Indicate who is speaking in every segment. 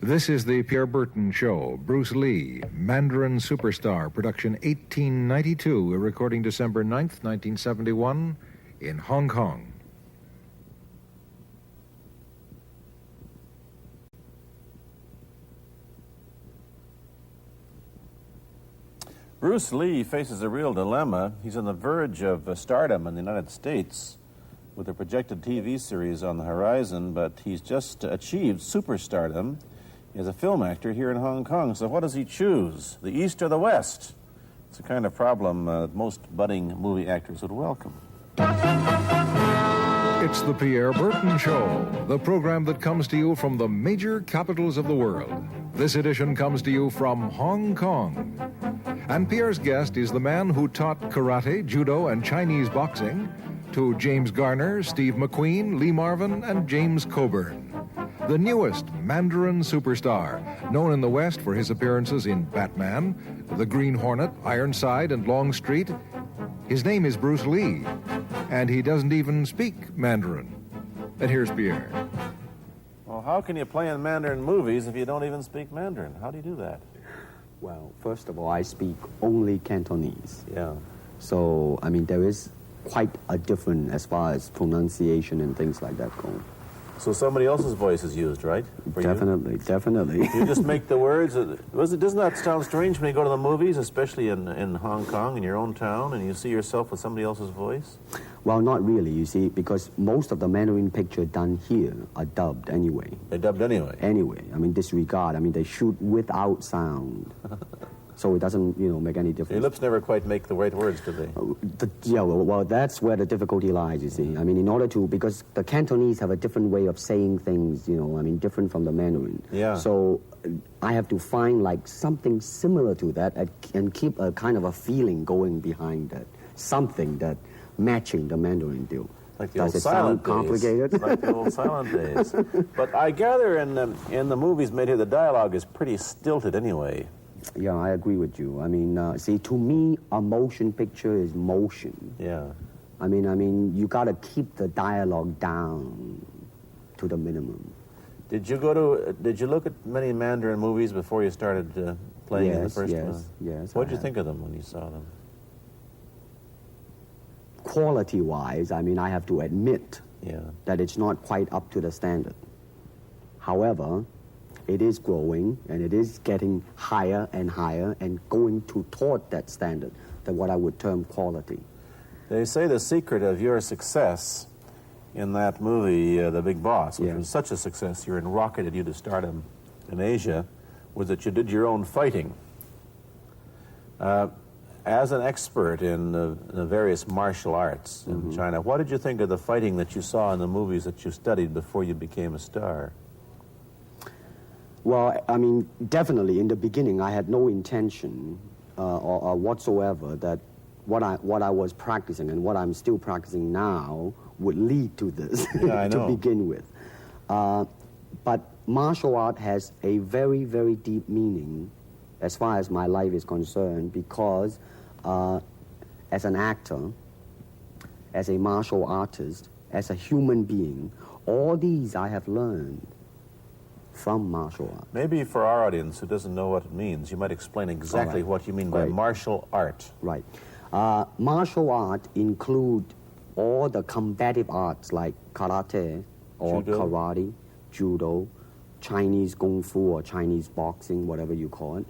Speaker 1: This is the Pierre Berton Show. Bruce Lee, Mandarin Superstar, production 1892, a recording December 9th, 1971, in Hong Kong.
Speaker 2: Bruce Lee faces a real dilemma. He's on the verge of stardom in the United States with a projected TV series on the horizon, but he's just achieved superstardom as a film actor here in Hong Kong. So what does he choose, the East or the West? It's a kind of problem most budding movie actors would welcome.
Speaker 1: It's the Pierre Berton Show, the program that comes to you from the major capitals of the world. This edition comes to you from Hong Kong. And Pierre's guest is the man who taught karate, judo, and Chinese boxing to James Garner, Steve McQueen, Lee Marvin, and James Coburn. The newest Mandarin superstar, known in the West for his appearances in Batman, The Green Hornet, Ironside, and Longstreet. His name is Bruce Lee, and he doesn't even speak Mandarin. And here's Pierre.
Speaker 2: Well, how can you play in Mandarin movies if you don't even speak Mandarin? How do you do that?
Speaker 3: Well, first of all, I speak only Cantonese.
Speaker 2: Yeah.
Speaker 3: So, I mean, there is quite a difference as far as pronunciation and things like that go.
Speaker 2: So somebody else's voice is used, right? For
Speaker 3: Definitely, definitely.
Speaker 2: You just make the words. Doesn't that sound strange when you go to the movies, especially in Hong Kong, in your own town, and you see yourself with somebody else's voice?
Speaker 3: Well, not really, you see, because most of the Mandarin pictures done here are dubbed anyway.
Speaker 2: They're dubbed anyway?
Speaker 3: Anyway, I mean, disregard. I mean, they shoot without sound. So it doesn't, make any difference.
Speaker 2: Your lips never quite make the right words, do they?
Speaker 3: Well, that's where the difficulty lies, you see. I mean, in order to, because the Cantonese have a different way of saying things, different from the Mandarin.
Speaker 2: Yeah.
Speaker 3: So I have to find, something similar to that and keep a kind of a feeling going behind that. Something that matching the Mandarin deal.
Speaker 2: Like the
Speaker 3: Does
Speaker 2: old
Speaker 3: it sound
Speaker 2: silent days.
Speaker 3: complicated?
Speaker 2: Like the old silent days. But I gather in the movies made here, the dialogue is pretty stilted anyway.
Speaker 3: Yeah, I agree with you. I mean, see, to me, a motion picture is motion.
Speaker 2: Yeah.
Speaker 3: I mean, you got to keep the dialogue down to the minimum.
Speaker 2: Did you look at many Mandarin movies before you started playing in the first one?
Speaker 3: Yes.
Speaker 2: What did you think of them when you saw them?
Speaker 3: Quality-wise, I mean, I have to admit that it's not quite up to the standard. However, it is growing, and it is getting higher and higher and going toward that standard, that what I would term quality.
Speaker 2: They say the secret of your success in that movie, The Big Boss, which was such a success, you rocketed you to stardom in Asia, was that you did your own fighting. As an expert in the various martial arts in China, what did you think of the fighting that you saw in the movies that you studied before you became a star?
Speaker 3: Well, I mean, definitely in the beginning, I had no intention or whatsoever that what I was practicing and what I'm still practicing now would lead to this to begin with. But martial art has a very, very deep meaning as far as my life is concerned, because as an actor, as a martial artist, as a human being, all these I have learned from martial art.
Speaker 2: Maybe for our audience who doesn't know what it means, you might explain exactly what you mean by martial art.
Speaker 3: Right. Martial art include all the combative arts like karate or karate, judo, Chinese kung fu or Chinese boxing, whatever you call it.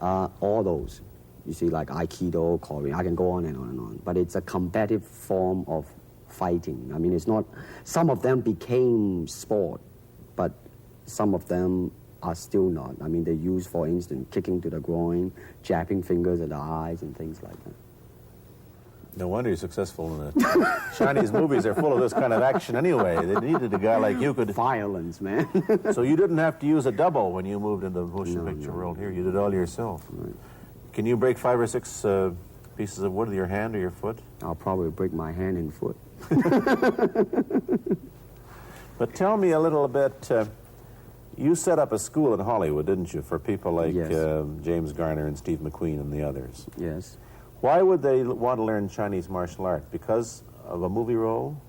Speaker 3: All those. You see, like Aikido, Korean, I can go on and on and on. But it's a combative form of fighting. I mean, it's not, some of them became sport, but some of them are still not. I mean, they use, for instance, kicking to the groin, jabbing fingers at the eyes, and things like that.
Speaker 2: No wonder you're successful in the Chinese movies are full of this kind of action anyway. They needed a guy like you could...
Speaker 3: Violence, man.
Speaker 2: So you didn't have to use a double when you moved into the motion picture world here. You did it all yourself.
Speaker 3: Right.
Speaker 2: Can you break 5 or 6 pieces of wood with your hand or your foot?
Speaker 3: I'll probably break my hand and foot.
Speaker 2: But tell me a little bit... you set up a school in Hollywood, didn't you, for people like James Garner and Steve McQueen and the others?
Speaker 3: Yes.
Speaker 2: Why would they want to learn Chinese martial art? Because of a movie role?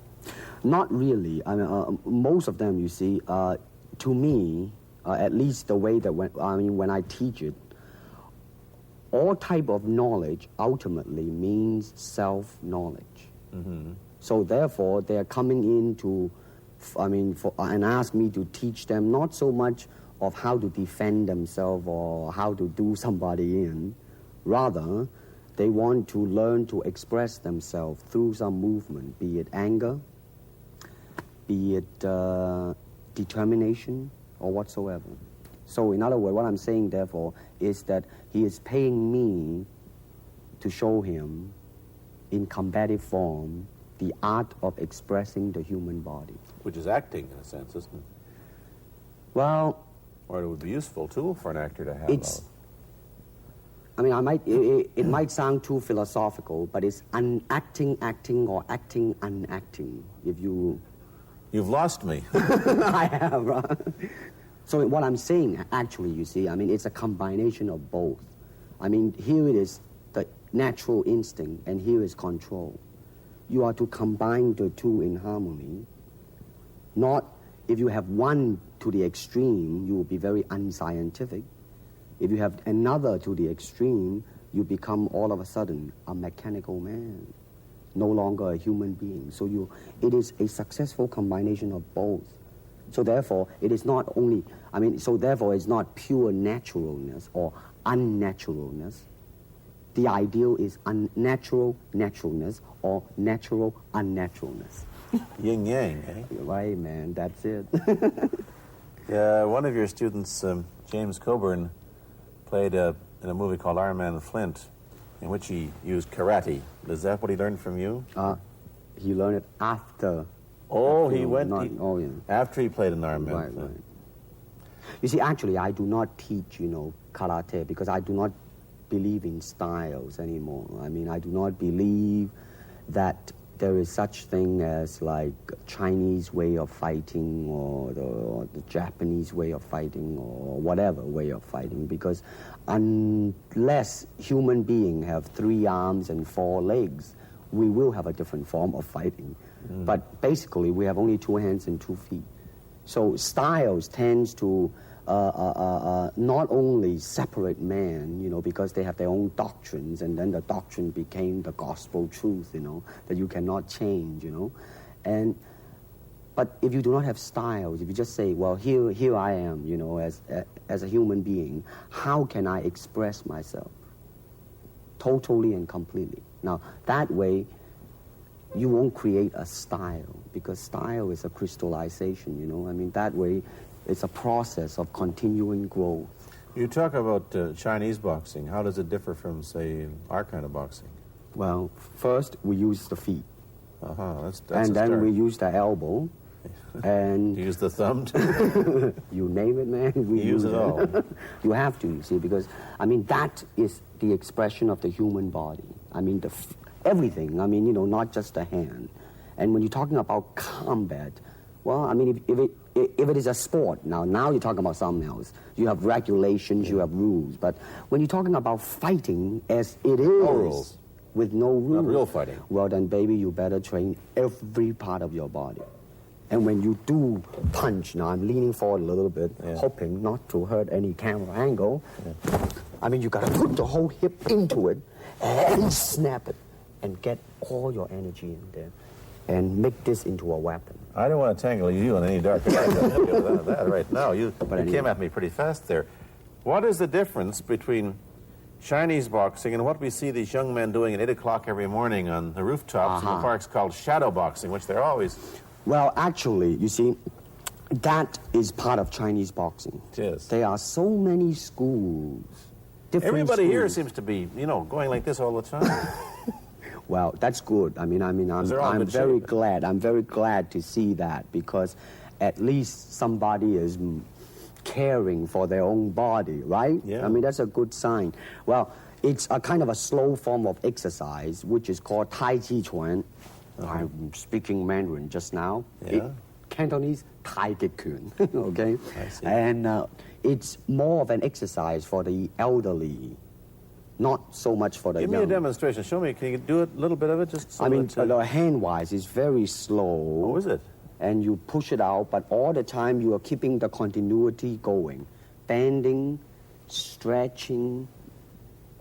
Speaker 3: Not really. I mean, most of them, you see, to me, at least the way that when I teach it, all type of knowledge ultimately means self-knowledge.
Speaker 2: Mm-hmm.
Speaker 3: So therefore, they're coming in to, and ask me to teach them not so much of how to defend themselves or how to do somebody in. Rather, they want to learn to express themselves through some movement, be it anger, be it determination, or whatsoever. So in other words, what I'm saying, therefore, is that he is paying me to show him in combative form the art of expressing the human body.
Speaker 2: Which is acting, in a sense, isn't it?
Speaker 3: Well...
Speaker 2: Or it would be useful, too, for an actor to have.
Speaker 3: It's... it might sound too philosophical, but it's acting, or acting, unacting, if you...
Speaker 2: You've lost me.
Speaker 3: I have, right? So what I'm saying, actually, you see, it's a combination of both. Here it is the natural instinct, and here is control. You are to combine the two in harmony. Not, if you have one to the extreme, you will be very unscientific. If you have another to the extreme, you become all of a sudden a mechanical man, no longer a human being. So it is a successful combination of both. So therefore, it is not only, it's not pure naturalness or unnaturalness. The ideal is unnatural naturalness or natural unnaturalness.
Speaker 2: Yin yang, eh?
Speaker 3: Right, man, that's it.
Speaker 2: Yeah, one of your students, James Coburn, played in a movie called Iron Man Flint, in which he used karate. Is that what he learned from you?
Speaker 3: He learned it after.
Speaker 2: Oh,
Speaker 3: after,
Speaker 2: he went
Speaker 3: yeah.
Speaker 2: After he played in Iron Man Flint.
Speaker 3: Right. You see, actually, I do not teach, karate because I do not believe in styles anymore. I do not believe that there is such thing as like Chinese way of fighting or the Japanese way of fighting or whatever way of fighting, because unless human beings have 3 arms and 4 legs, we will have a different form of fighting. But basically, we have only 2 hands and 2 feet. So styles tends to not only separate man, because they have their own doctrines, and then the doctrine became the gospel truth, that you cannot change, But if you do not have styles, if you just say, well, here I am, as a human being, how can I express myself totally and completely? Now, that way, you won't create a style, because style is a crystallization, that way, it's a process of continuing growth.
Speaker 2: You talk about Chinese boxing. How does it differ from, say, our kind of boxing?
Speaker 3: Well, first, we use the feet.
Speaker 2: That's
Speaker 3: and then
Speaker 2: start.
Speaker 3: We use the elbow. And
Speaker 2: you use the thumb, too?
Speaker 3: You name it, man. We
Speaker 2: use it all.
Speaker 3: You have to, you see, because, that is the expression of the human body. Everything, not just the hand. And when you're talking about combat, well, if it is a sport, now you're talking about something else. You have regulations, you have rules. But when you're talking about fighting as it is,
Speaker 2: no rules.
Speaker 3: With no rules.
Speaker 2: Not real fighting.
Speaker 3: Well, then, baby, you better train every part of your body. And when you do punch, now I'm leaning forward a little bit, hoping not to hurt any camera angle. Yeah. You got to put the whole hip into it and snap it and get all your energy in there and make this into a weapon.
Speaker 2: I don't want to tangle you in any dark that right now. You
Speaker 3: anyway.
Speaker 2: Came at me pretty fast there. What is the difference between Chinese boxing and what we see these young men doing at 8 o'clock every morning on the rooftops in the parks called shadow boxing, which they're always...
Speaker 3: Well, actually, you see, that is part of Chinese boxing.
Speaker 2: It is.
Speaker 3: There are so many schools.
Speaker 2: Everybody
Speaker 3: schools.
Speaker 2: here seems to be, going like this all the time.
Speaker 3: Well, that's good. I'm very glad. I'm very glad to see that, because at least somebody is caring for their own body, right?
Speaker 2: Yeah.
Speaker 3: That's a good sign. Well, it's a kind of a slow form of exercise, which is called Tai Chi Chuan. I'm speaking Mandarin just now.
Speaker 2: Yeah.
Speaker 3: Cantonese, Tai Chi Chuan, okay?
Speaker 2: I see.
Speaker 3: And it's more of an exercise for the elderly, not so much for the young.
Speaker 2: Give me a demonstration. Show me. Can you do a little bit of it? Just so
Speaker 3: the hand-wise is very slow.
Speaker 2: Oh, is it?
Speaker 3: and you push it out, but all the time you are keeping the continuity going, bending, stretching,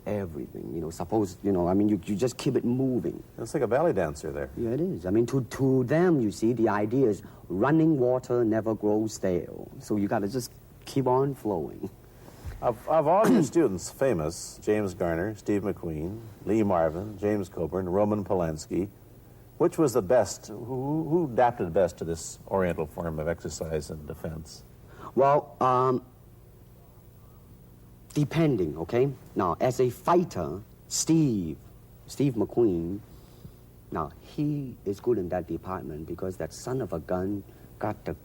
Speaker 3: everything. You know, suppose, you know, I mean, you just keep it moving.
Speaker 2: It's like a ballet dancer there.
Speaker 3: Yeah, it is. I mean, to them, you see, the idea is running water never grows stale. So you got to just keep on flowing.
Speaker 2: Of all your students, famous, James Garner, Steve McQueen, Lee Marvin, James Coburn, Roman Polanski, which was the best, who adapted best to this Oriental form of exercise and defense?
Speaker 3: Well, depending, okay? Now, as a fighter, Steve McQueen, now, he is good in that department because that son of a gun got the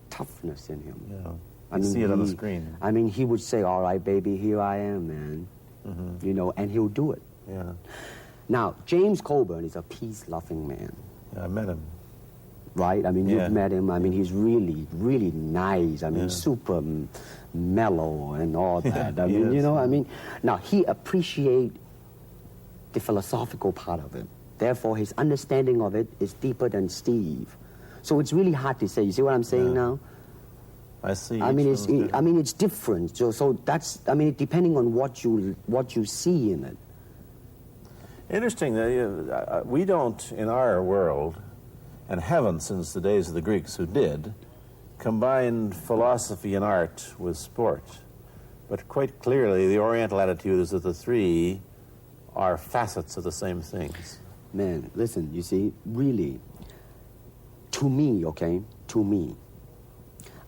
Speaker 3: toughness in him.
Speaker 2: Yeah.
Speaker 3: I mean,
Speaker 2: see it on the screen.
Speaker 3: I mean, he would say, all right, baby, here I am, man. Mm-hmm. You know, and he'll do it.
Speaker 2: Yeah.
Speaker 3: Now, James Coburn is a peace-loving man.
Speaker 2: Yeah, I met him.
Speaker 3: Right? I mean,
Speaker 2: Yeah.
Speaker 3: you've met him. I mean, he's really, really nice. I mean,
Speaker 2: Yeah.
Speaker 3: super mellow and all that. I mean,
Speaker 2: Yes.
Speaker 3: you know, I mean, now, he appreciates the philosophical part of it. Therefore, his understanding of it is deeper than Steve. So it's really hard to say. You see what I'm saying now?
Speaker 2: I see.
Speaker 3: I mean, it's different. So that's, I mean, depending on what you see in it.
Speaker 2: Interesting that we don't, in our world, and haven't since the days of the Greeks who did, combine philosophy and art with sport. But quite clearly, the Oriental attitude is that the three are facets of the same things.
Speaker 3: Man, listen, you see, really, to me, okay, to me,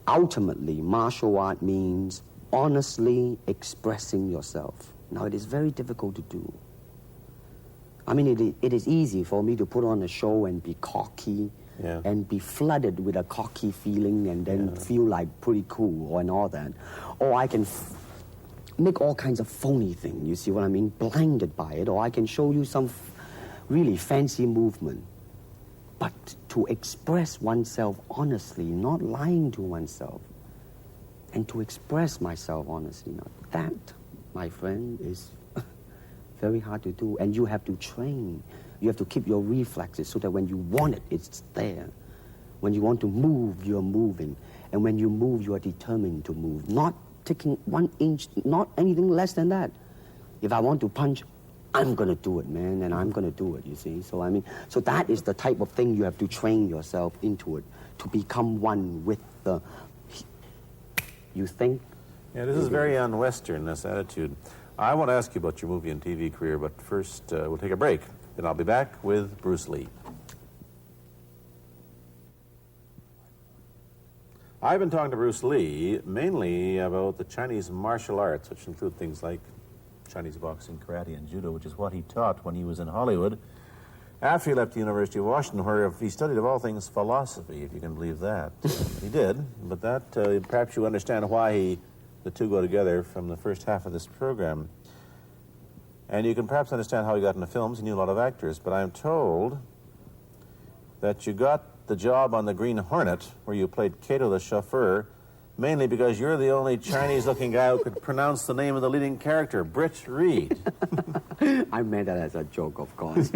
Speaker 3: ultimately, martial art means honestly expressing yourself. Now, it is very difficult to do. I mean, it is easy for me to put on a show and be cocky and be flooded with a cocky feeling and then feel like pretty cool and all that. Or I can make all kinds of phony things, you see what I mean, blinded by it. Or I can show you some really fancy movement. But to express oneself honestly, not lying to oneself, and to express myself honestly, now that, my friend, is very hard to do. And you have to train. You have to keep your reflexes so that when you want it, it's there. When you want to move, you're moving. And when you move, you are determined to move. Not taking 1 inch, not anything less than that. If I want to punch, I'm going to do it, man, and I'm going to do it, you see. So, I mean, so that is the type of thing you have to train yourself into it, to become one with the, you think?
Speaker 2: Yeah, this is very un-Western, this attitude. I want to ask you about your movie and TV career, but first we'll take a break. Then I'll be back with Bruce Lee. I've been talking to Bruce Lee mainly about the Chinese martial arts, which include things like Chinese boxing, karate, and judo, which is what he taught when he was in Hollywood. After he left the University of Washington, where he studied, of all things, philosophy, if you can believe that. He did, but that, perhaps you understand why the two go together from the first half of this program. And you can perhaps understand how he got into films. He knew a lot of actors, but I'm told that you got the job on the Green Hornet, where you played Kato the chauffeur, mainly because you're the only Chinese-looking guy who could pronounce the name of the leading character, Britt Reed.
Speaker 3: I meant that as a joke, of course.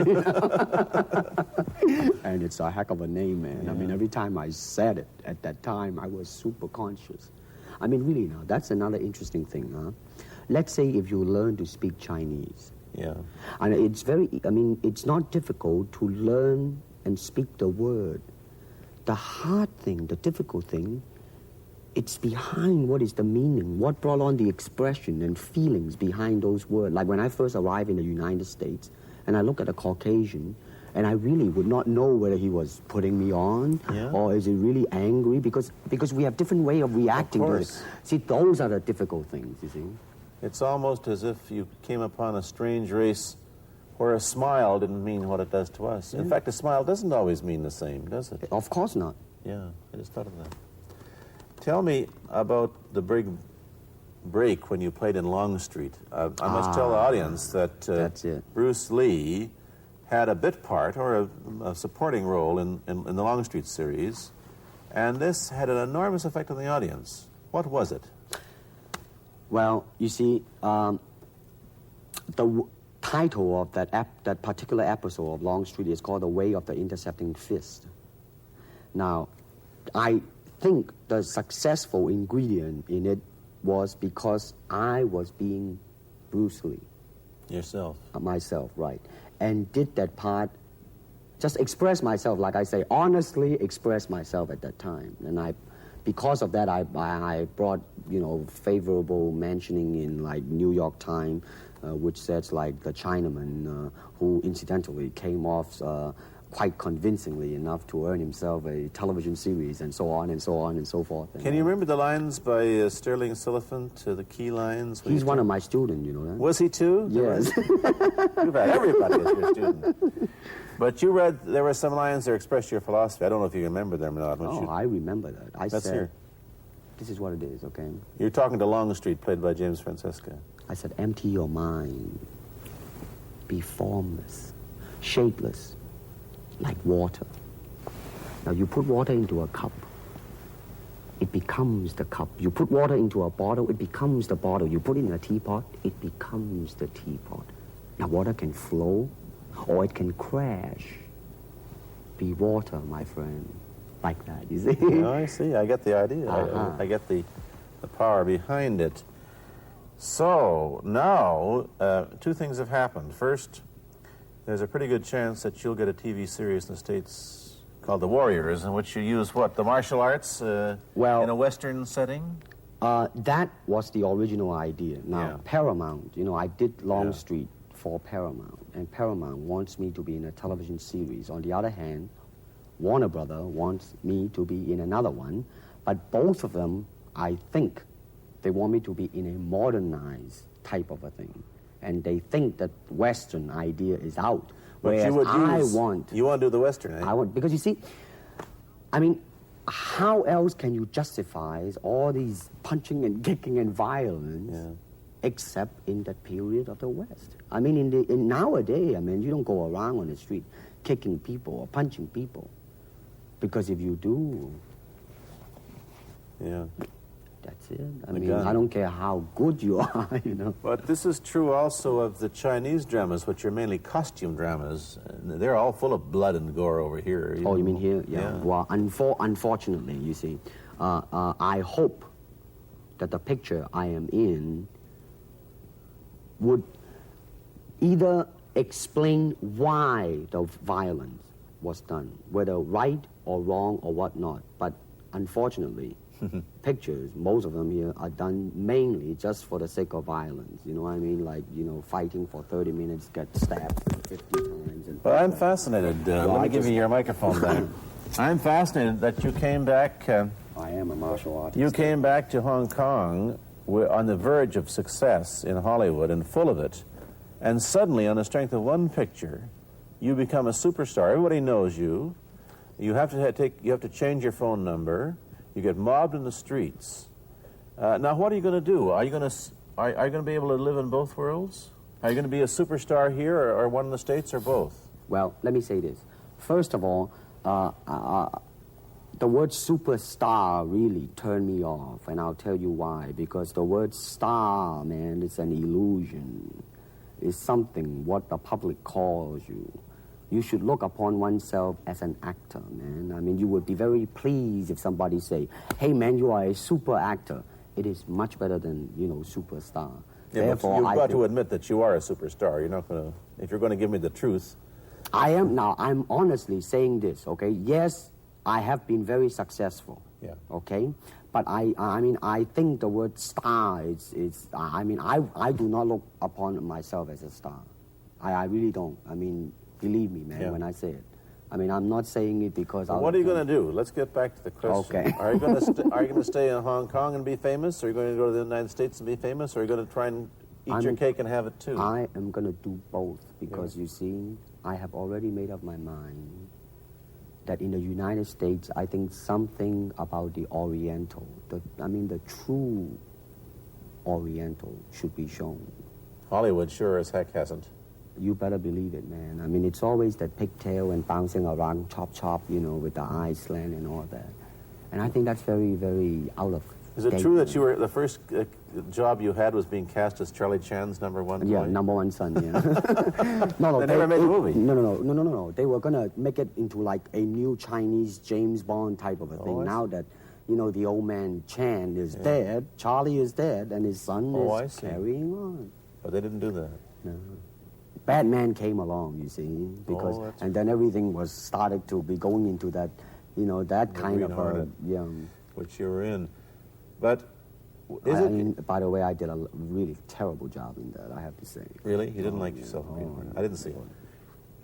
Speaker 3: And it's a heck of a name, man. Yeah. I mean, every time I said it at that time, I was super conscious. I mean, really now, that's another interesting thing, huh? Let's say if you learn to speak Chinese.
Speaker 2: Yeah.
Speaker 3: And it's it's not difficult to learn and speak the word. The hard thing, the difficult thing, it's behind what is the meaning, what brought on the expression and feelings behind those words. Like when I first arrived in the United States, and I look at a Caucasian, and I really would not know whether he was putting me on or is he really angry, because we have different way of reacting to it. See, those are the difficult things, you see.
Speaker 2: It's almost as if you came upon a strange race where a smile didn't mean what it does to us. In fact, a smile doesn't always mean the same, does it?
Speaker 3: Of course not.
Speaker 2: Yeah, I just thought of that. Tell me about the big break when you played in Longstreet. I must tell the audience that Bruce Lee had a bit part or a supporting role in the Longstreet series, and this had an enormous effect on the audience. What was it?
Speaker 3: Well, you see, the title of that particular episode of Longstreet is called The Way of the Intercepting Fist. Now, I think the successful ingredient in it was because I was being Bruce Lee.
Speaker 2: Yourself.
Speaker 3: Myself, right. And did that part, just express myself, like I say, honestly express myself at that time. And because of that, I brought, favorable mentioning in like New York Times, which says like the Chinaman, who incidentally came off quite convincingly enough to earn himself a television series, and so on and so on and so forth.
Speaker 2: Can you remember the lines by Sterling Siliphant, the key lines?
Speaker 3: He's one of my students, you know that?
Speaker 2: Was he too?
Speaker 3: Yes.
Speaker 2: You've had everybody as your student. But you read, there were some lines that expressed your philosophy. I don't know if you remember them or not.
Speaker 3: I remember that. I
Speaker 2: Let's
Speaker 3: said,
Speaker 2: hear.
Speaker 3: this is what it is, okay?
Speaker 2: You're talking to Longstreet, played by James Francesca.
Speaker 3: I said, empty your mind. Be formless, shapeless, like water. Now you put water into a cup, it becomes the cup. You put water into a bottle, it becomes the bottle. You put it in a teapot, it becomes the teapot. Now water can flow or it can crash. Be water, my friend. Like that, you see?
Speaker 2: No, I see. I get the idea.
Speaker 3: Uh-huh.
Speaker 2: I get the power behind it. So now, two things have happened. First, there's a pretty good chance that you'll get a TV series in the States called The Warriors, in which you use what, the martial arts in a Western setting?
Speaker 3: That was the original idea. Now,
Speaker 2: Yeah.
Speaker 3: Paramount, I did Longstreet for Paramount, and Paramount wants me to be in a television series. On the other hand, Warner Brother wants me to be in another one, but both of them, I think, they want me to be in a modernized type of a thing. And they think that Western idea is out.
Speaker 2: But
Speaker 3: Whereas
Speaker 2: you would use, you want to do the Western, eh?
Speaker 3: I want, because you see, I mean, how else can you justify all these punching and kicking and violence except in that period of the West? I mean, in nowadays, I mean, you don't go around on the street kicking people or punching people. Because if you do, that's it. I mean, I don't care how good you are,
Speaker 2: But this is true also of the Chinese dramas, which are mainly costume dramas. They're all full of blood and gore over here.
Speaker 3: You mean here? Yeah. Well, unfortunately, you see, I hope that the picture I am in would either explain why the violence was done, whether right or wrong or whatnot. But unfortunately, pictures, most of them here, are done mainly just for the sake of violence. You know what I mean? Like, fighting for 30 minutes, get stabbed 50 times.
Speaker 2: Well, I'm fascinated. Let me give you your microphone back. I'm fascinated that you came back.
Speaker 3: I am a martial artist.
Speaker 2: You came back to Hong Kong on the verge of success in Hollywood and full of it. And suddenly, on the strength of one picture, you become a superstar. Everybody knows you. You have to change your phone number. You get mobbed in the streets. Now, what are you going to do? Are you going to be able to live in both worlds? Are you going to be a superstar here, or one in the States, or both?
Speaker 3: Well, let me say this. First of all, the word superstar really turned me off, and I'll tell you why. Because the word star, man, is an illusion. It's something what the public calls you. You should look upon oneself as an actor, man. I mean, you would be very pleased if somebody say, hey, man, you are a super actor. It is much better than, superstar.
Speaker 2: Yeah, therefore, you've got to admit that you are a superstar. You're not going to, if you're going to give me the truth.
Speaker 3: I'm honestly saying this, okay? Yes, I have been very successful.
Speaker 2: Yeah.
Speaker 3: Okay? But I think the word star I do not look upon myself as a star. I really don't. I mean, believe me, man, when I say it. I mean, I'm not saying it because I...
Speaker 2: What are you going to do? Let's get back to the question.
Speaker 3: Okay.
Speaker 2: Are you going to stay in Hong Kong and be famous? Or are you going to go to the United States and be famous? Or are you going to try and eat your cake and have it too?
Speaker 3: I am going to do both because, you see, I have already made up my mind that in the United States, I think something about the Oriental, the true Oriental should be shown.
Speaker 2: Hollywood sure as heck hasn't.
Speaker 3: You better believe it, man. I mean, it's always that pigtail and bouncing around, chop, with the eyes slant and all that. And I think that's very, very out of
Speaker 2: Is it true that you were the first job you had was being cast as Charlie Chan's number one boy?
Speaker 3: Yeah, number one son, yeah. No,
Speaker 2: They never made the movie.
Speaker 3: No. They were going to make it into like a new Chinese James Bond type of a thing. Now that, the old man Chan is dead, Charlie is dead, and his son is carrying on.
Speaker 2: But they didn't do that.
Speaker 3: No. Batman came along, you see, because and then everything was started to be going into that, that kind of
Speaker 2: which you were in. But
Speaker 3: by the way, I did a really terrible job in that, I have to say.
Speaker 2: Really? You didn't like yourself being I didn't see it.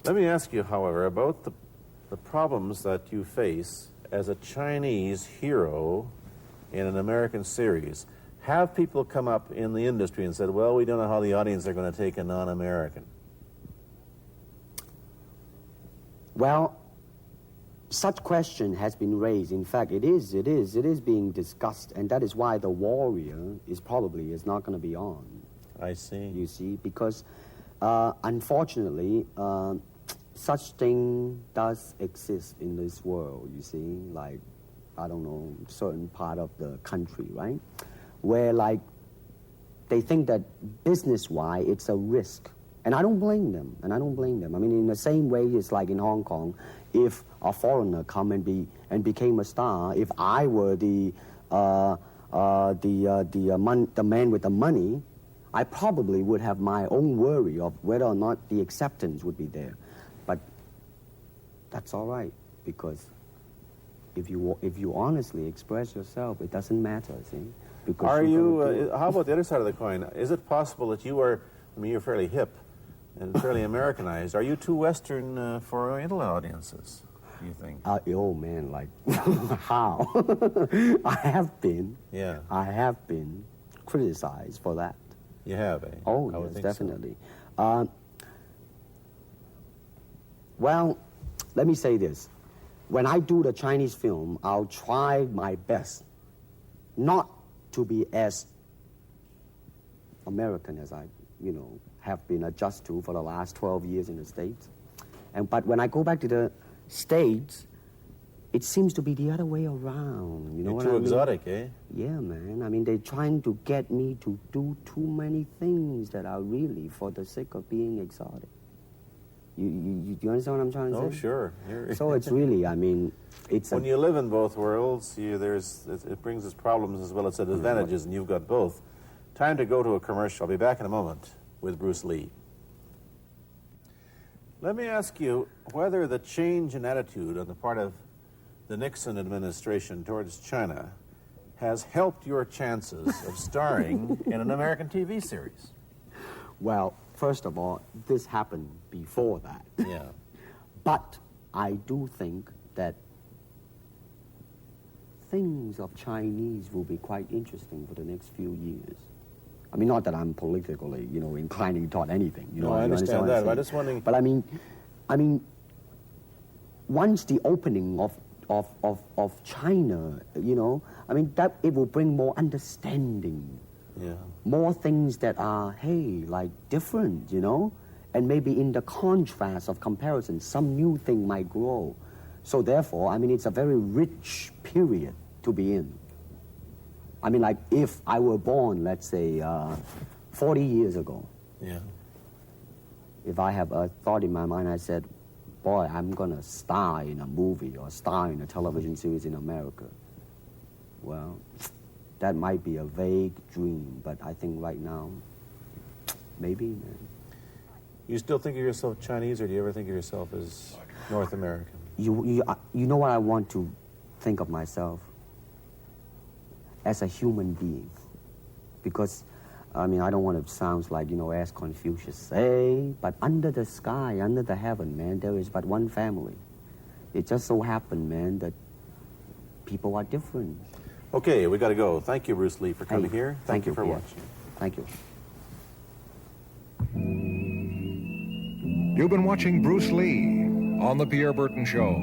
Speaker 2: Let me ask you, however, about the problems that you face as a Chinese hero in an American series. Have people come up in the industry and said, well, we don't know how the audience are going to take a non-American?
Speaker 3: Well, such question has been raised. In fact, it is being discussed, and that is why The Warrior is not going to be on.
Speaker 2: I see.
Speaker 3: You see, because unfortunately, such thing does exist in this world, you see, like, I don't know, certain part of the country, right? Where, like, they think that business-wise, it's a risk. And I don't blame them, I mean, in the same way, it's like in Hong Kong, if a foreigner come and became a star, if I were the man with the money, I probably would have my own worry of whether or not the acceptance would be there. But that's all right, because if you honestly express yourself, it doesn't matter, see? Because
Speaker 2: are you, how about the other side of the coin? Is it possible that you are, you're fairly hip and fairly Americanized. Are you too Western for Oriental audiences, do you think?
Speaker 3: Oh, man, like, how? I have been criticized for that.
Speaker 2: You have, eh?
Speaker 3: Oh, yes, definitely. So. Well, let me say this. When I do the Chinese film, I'll try my best not to be as American as I, have been adjusted to for the last 12 years in the States. But when I go back to the States, it seems to be the other way around. You know what I mean?
Speaker 2: You're too exotic, eh?
Speaker 3: Yeah, man. I mean, they're trying to get me to do too many things that are really for the sake of being exotic. You understand what I'm trying to say?
Speaker 2: Oh, sure.
Speaker 3: So it's really, I mean, it's...
Speaker 2: When you live in both worlds, it brings its problems as well as its advantages, and you've got both. Time to go to a commercial. I'll be back in a moment with Bruce Lee. Let me ask you whether the change in attitude on the part of the Nixon administration towards China has helped your chances of starring in an American TV series.
Speaker 3: Well, first of all, this happened before that.
Speaker 2: Yeah.
Speaker 3: But I do think that things of Chinese will be quite interesting for the next few years. I mean, not that I'm politically, inclining toward anything.
Speaker 2: No, I understand that. I'm just wondering.
Speaker 3: But I mean, once the opening of China, that it will bring more understanding.
Speaker 2: Yeah.
Speaker 3: More things that are, like different, and maybe in the contrast of comparison, some new thing might grow. So therefore, I mean, it's a very rich period to be in. I mean, like, if I were born, let's say, 40 years ago.
Speaker 2: Yeah.
Speaker 3: If I have a thought in my mind, I said, boy, I'm going to star in a movie or star in a television series in America. Well, that might be a vague dream, but I think right now, maybe, man.
Speaker 2: You still think of yourself Chinese, or do you ever think of yourself as North American?
Speaker 3: You know what I want to think of myself? As a human being. Because, I mean, I don't want to sound like, as Confucius say, but under the sky, under the heaven, man, there is but one family. It just so happened, man, that people are different.
Speaker 2: Okay, we got to go. Thank you, Bruce Lee, for coming here. Thank you for watching.
Speaker 3: Thank you.
Speaker 1: You've been watching Bruce Lee on The Pierre Burton Show,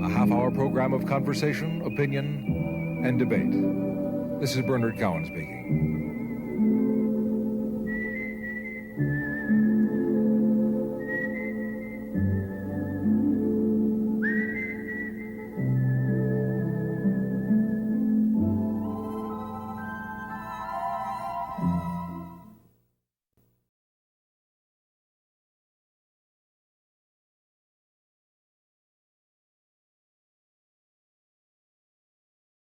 Speaker 1: a half-hour program of conversation, opinion, and debate. This is Bernard Cowan speaking.